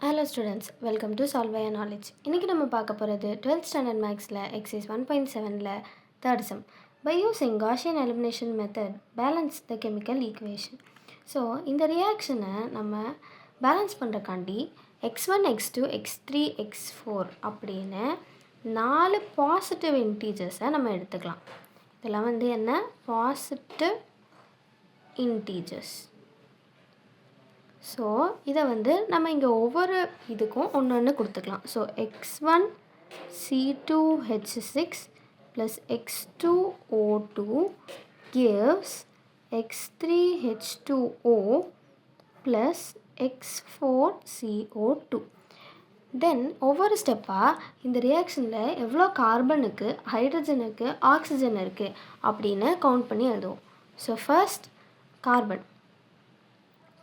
Hello students, welcome to Solve by Knowledge. இன்னைக்கு நம்ம பார்க்க போகிறது 12th standard mathsல exercise 1.7ல third sum. By using Gaussian elimination method, balance the chemical equation. So இந்த ரியாக்ஷனை நம்ம balance பண்ணுறக்காண்டி x1, x2, x3, x4 அப்படின்னு 4 positive இன்டீஜர்ஸை நம்ம எடுத்துக்கலாம். இதெல்லாம் என்ன பாசிட்டிவ் இன்டீஜர்ஸ். ஸோ இதை நம்ம இங்கே ஒவ்வொரு இதுக்கும் ஒன்று ஒன்று கொடுத்துக்கலாம். So x1 C2H6 plus x2O2 gives x3H2O plus x4CO2. தென் ஒவ்வொரு ஸ்டெப்பாக இந்த ரியாக்ஷனில் எவ்வளோ கார்பனுக்கு, ஹைட்ரஜனுக்கு, ஆக்சிஜன் இருக்குது அப்படின்னு கவுண்ட் பண்ணி எழுதுவோம். ஸோ ஃபர்ஸ்ட்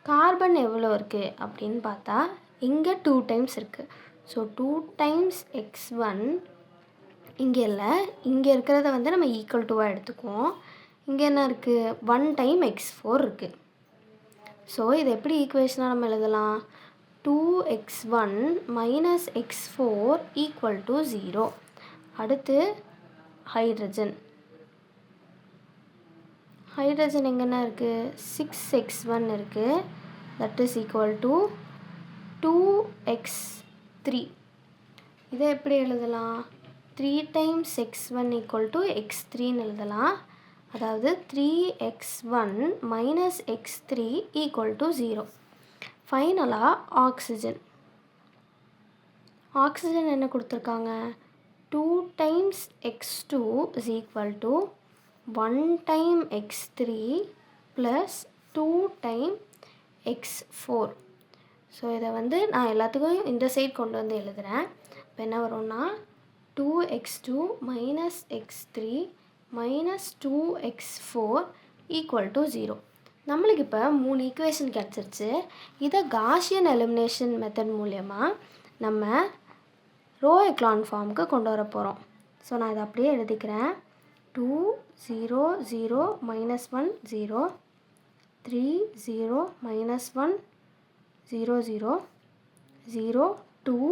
கார்பன் எவ்வளோ இருக்குது அப்படின்னு பார்த்தா இங்கே 2 டைம்ஸ் இருக்குது. ஸோ 2 டைம்ஸ் x1 இங்கே இல்லை, இங்கே இருக்கிறத நம்ம ஈக்குவல் டுவாக எடுத்துக்குவோம். இங்கே என்ன இருக்குது, 1 டைம் x4 இருக்குது. ஸோ இது எப்படி ஈக்குவேஷனாக நம்ம எழுதலாம், 2x1 minus x4 equal to 0. அடுத்து ஹைட்ரஜன் எங்கன்னா இருக்குது, 6x1 இருக்குது, that is equal to 2x3. இதை எப்படி எழுதலாம், 3 டைம்ஸ் x1 ஈக்குவல் டு x3ன்னு எழுதலாம். அதாவது 3x1 minus x3 equal to 0. ஃபைனலாக ஆக்சிஜன் என்ன கொடுத்துருக்காங்க, 2 times x2 is equal to 1 time x3 plus 2 time x4. So இதை நான் எல்லாத்துக்கும் இந்த சைட் கொண்டு எழுதுகிறேன். இப்போ என்ன வரும்னா 2x2 minus x3 minus 2x4 equal to 0. நம்மளுக்கு இப்போ 3 ஈக்குவேஷன் கிடச்சிருச்சு. இதை காஷியன் எலிமினேஷன் மெத்தட் மூலயமா நம்ம ரோ எக்லான் ஃபார்முக்கு கொண்டு வர போகிறோம். ஸோ நான் இதை அப்படியே எழுதிக்கிறேன். 2 0 0 minus 1 0 3 0 minus 1 0 0 0 2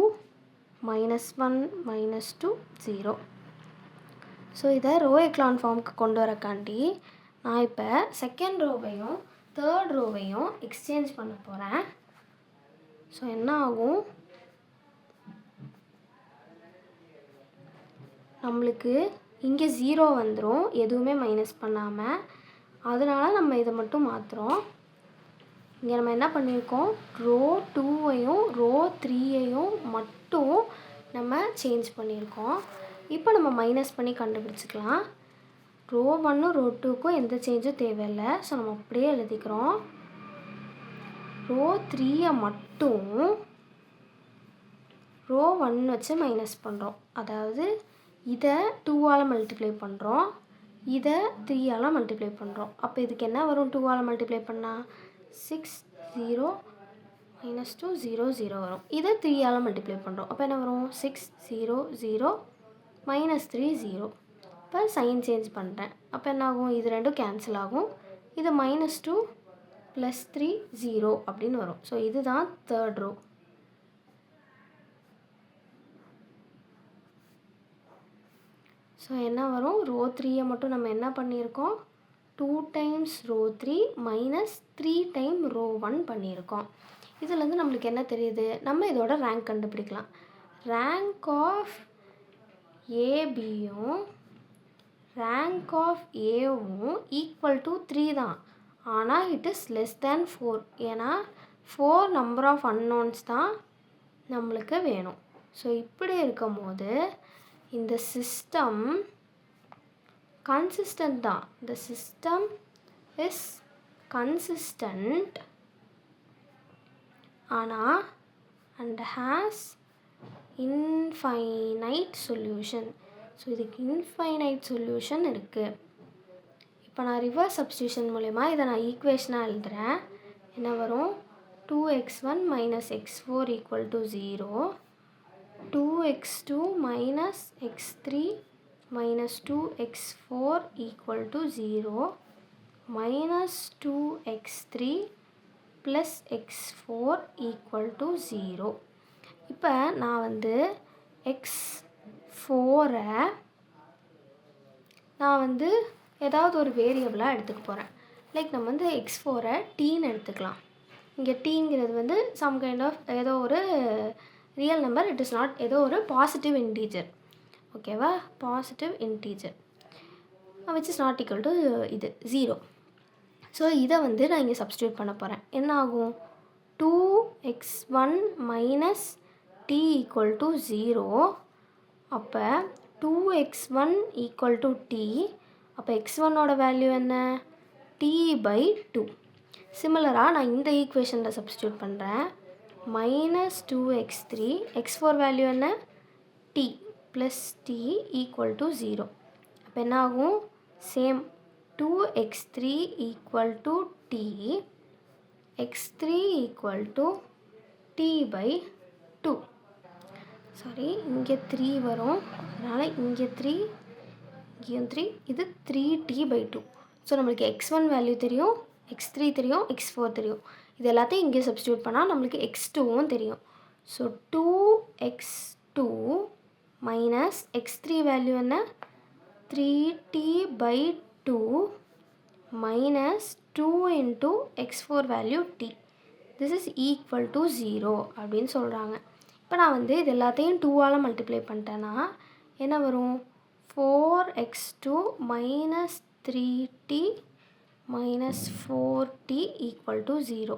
minus 1 minus 2 0. So இதை ரோ எக்லான் ஃபார்முக்கு கொண்டு வரக்காண்டி நான் இப்போ செகண்ட் ரோவையும் தேர்ட் ரோவையும் எக்ஸ்சேஞ்ச் பண்ண போகிறேன். ஸோ என்ன ஆகும், நம்மளுக்கு இங்கே 0 வந்துடும், எதுவுமே மைனஸ் பண்ணாமல். அதனால் நம்ம இதை மட்டும் மாற்றுறோம். இங்கே நம்ம என்ன பண்ணியிருக்கோம், ரோ 2வையும் ரோ 3யையும் மட்டும் நம்ம சேஞ்ச் பண்ணியிருக்கோம். இப்போ நம்ம மைனஸ் பண்ணி கண்டுபிடிச்சிக்கலாம். ரோ 1 ரோ 2க்கும் எந்த சேஞ்சும் தேவையில்லை. ஸோ நம்ம அப்படியே எழுதிக்கிறோம். ரோ 3யை மட்டும் ரோ 1 வச்சு மைனஸ் பண்ணுறோம். அதாவது இதை 2ஆல் மல்டிப்ளை பண்ணுறோம், இதை 3ஆல் மல்டிப்ளை பண்ணுறோம். அப்போ இதுக்கு என்ன வரும், 2ஆல் மல்டிப்ளை பண்ணால் 6 0 மைனஸ் 2 0 0 வரும். இதை 3ஆல் மல்டிப்ளை பண்ணுறோம். அப்போ என்ன வரும், 6 0 0 மைனஸ் 3 0. இப்போ சைன் சேஞ்ச் பண்ணுறேன். அப்போ என்ன ஆகும், இது ரெண்டும் கேன்சல் ஆகும். இது மைனஸ் 2 ப்ளஸ் 3 0 அப்படின்னு வரும். ஸோ இதுதான் தேர்ட் ரோ. ஸோ என்ன வரும், ரோ 3யை மட்டும் நம்ம என்ன பண்ணியிருக்கோம், 2 times row 3 minus 3 time row 1 பண்ணியிருக்கோம். இதுலேருந்து நம்மளுக்கு என்ன தெரியுது, நம்ம இதோட ரேங்க் கண்டுபிடிக்கலாம். ரேங்க் ஆஃப் ஏபியும் ரேங்க் ஆஃப் ஏவும் ஈக்குவல் டு 3 தான். ஆனால் இட் இஸ் லெஸ் தேன் 4. ஏன்னா 4 நம்பர் ஆஃப் அன்னோன்ஸ் தான் நம்மளுக்கு வேணும். ஸோ இப்படி இருக்கும் போது இந்த சிஸ்டம் கன்சிஸ்டன்ட் தான். இந்த சிஸ்டம் இஸ் கன்சிஸ்டன்ட் ஆனால் and has infinite solution. So இதுக்கு இன்ஃபைனைட் சொல்யூஷன் இருக்குது. இப்போ நான் ரிவர்ஸ் சப்ஸ்டியூஷன் மூலமா இதை நான் ஈக்குவேஷனாக எழுதுகிறேன். என்ன வரும், 2x1 minus x4 equal to 0, 2x2 minus x3 minus 2x4 equal to 0, minus 2x3 plus x4 equal to 0. இப்போ நான் வந்து x4 நான் வந்து ஏதாவது ஒரு வேரியபிளாக எடுத்துக்க போகிறேன். லைக் நம்ம வந்து x4 டீன்னு எடுத்துக்கலாம். இங்கே டீங்கிறது வந்து சம் கைண்ட் ஆஃப் ஏதோ ஒரு real number, it is not ஏதோ ஒரு பாசிட்டிவ் இன்டீஜர். ஓகேவா? Positive integer which is not equal to இது 0. ஸோ இதை வந்து நான் இங்கே சப்ஸ்டியூட் பண்ண போகிறேன். என்ன ஆகும்? 2x1 minus t equal to 0. அப்போ 2x1 ஈக்குவல் டு t. அப்போ x1ஓட வேல்யூ என்ன? t/2. சிமிலராக நான் இந்த ஈக்குவேஷனில் சப்ஸ்டியூட் பண்ணுறேன். மைனஸ் 2x3, x4 வேல்யூ என்ன? t plus t equal to 0. அப்போ என்ன ஆகும்? Same 2x3 equal to t, x3 equal to t/2. Sorry, இங்கே 3 வரும், அதனால் இங்கே 3, இங்கேயும் 3, இது 3t/2. ஸோ நம்மளுக்கு x1 வேல்யூ தெரியும், x3 தெரியும், x4 தெரியும். இது எல்லாத்தையும் இங்கே சப்ஸ்டியூட் பண்ணால் நம்மளுக்கு x2வும் தெரியும். So 2x2 minus x3 value என்ன? 3t/2 minus 2 into x4 value t. This is equal to 0 அப்படின்னு சொல்கிறாங்க. இப்போ நான் வந்து இது எல்லாத்தையும் 2ஆல் மல்டிப்ளை பண்ணிட்டேன்னா என்ன வரும்? 4x2 minus 3t minus 4t equal to 0.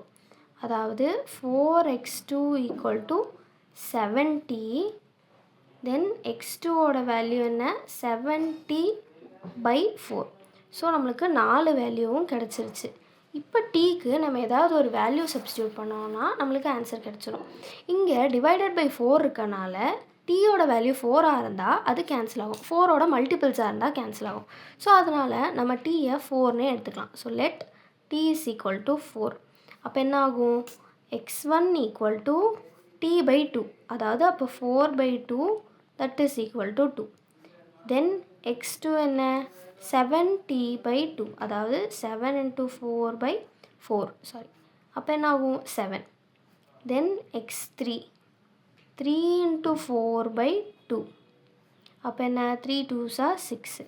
அதாவது 4x2 equal to 7t. Then x2ஓட வேல்யூ என்ன? 7t/4. ஸோ நம்மளுக்கு 4 வேல்யூவும் கிடச்சிருச்சு. இப்போ டீக்கு நம்ம ஏதாவது ஒரு வேல்யூ சப்ஸ்டியூட் பண்ணோன்னா நம்மளுக்கு ஆன்சர் கிடச்சிடும். இங்கே டிவைடட் பை 4 இருக்கனால டீயோட வேல்யூ 4ஆக இருந்தால் அது கேன்சல் ஆகும், 4ஓட மல்டிபிள்ஸாக இருந்தால் கேன்சல் ஆகும். ஸோ அதனால் நம்ம டீயை 4னே எடுத்துக்கலாம். So let t is equal to 4. அப்போ என்ன ஆகும்? x1 equal to t/2. அதாவது அப்போ 4/2 that is equal to 2. Then x2 என்ன? 7t/2. அதாவது 7 இன்ட்டு 4/4. சாரி, அப்போ என்ன ஆகும்? 7. தென் x3 3 இன்ட்டு 4/2. அப்போ என்ன? 3 2s are 6.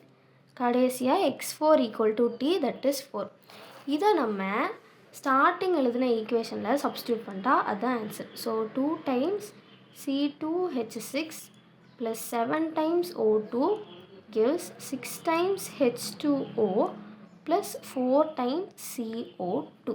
கடைசியாக x4 equal to t that is 4. இதை நம்ம ஸ்டார்டிங் எழுதின ஈக்குவேஷனில் சப்ஸ்டியூட் பண்ணிட்டா அதுதான் answer. So 2 times C2H6 plus 7 times O2 gives 6 times H2O plus 4 times CO2.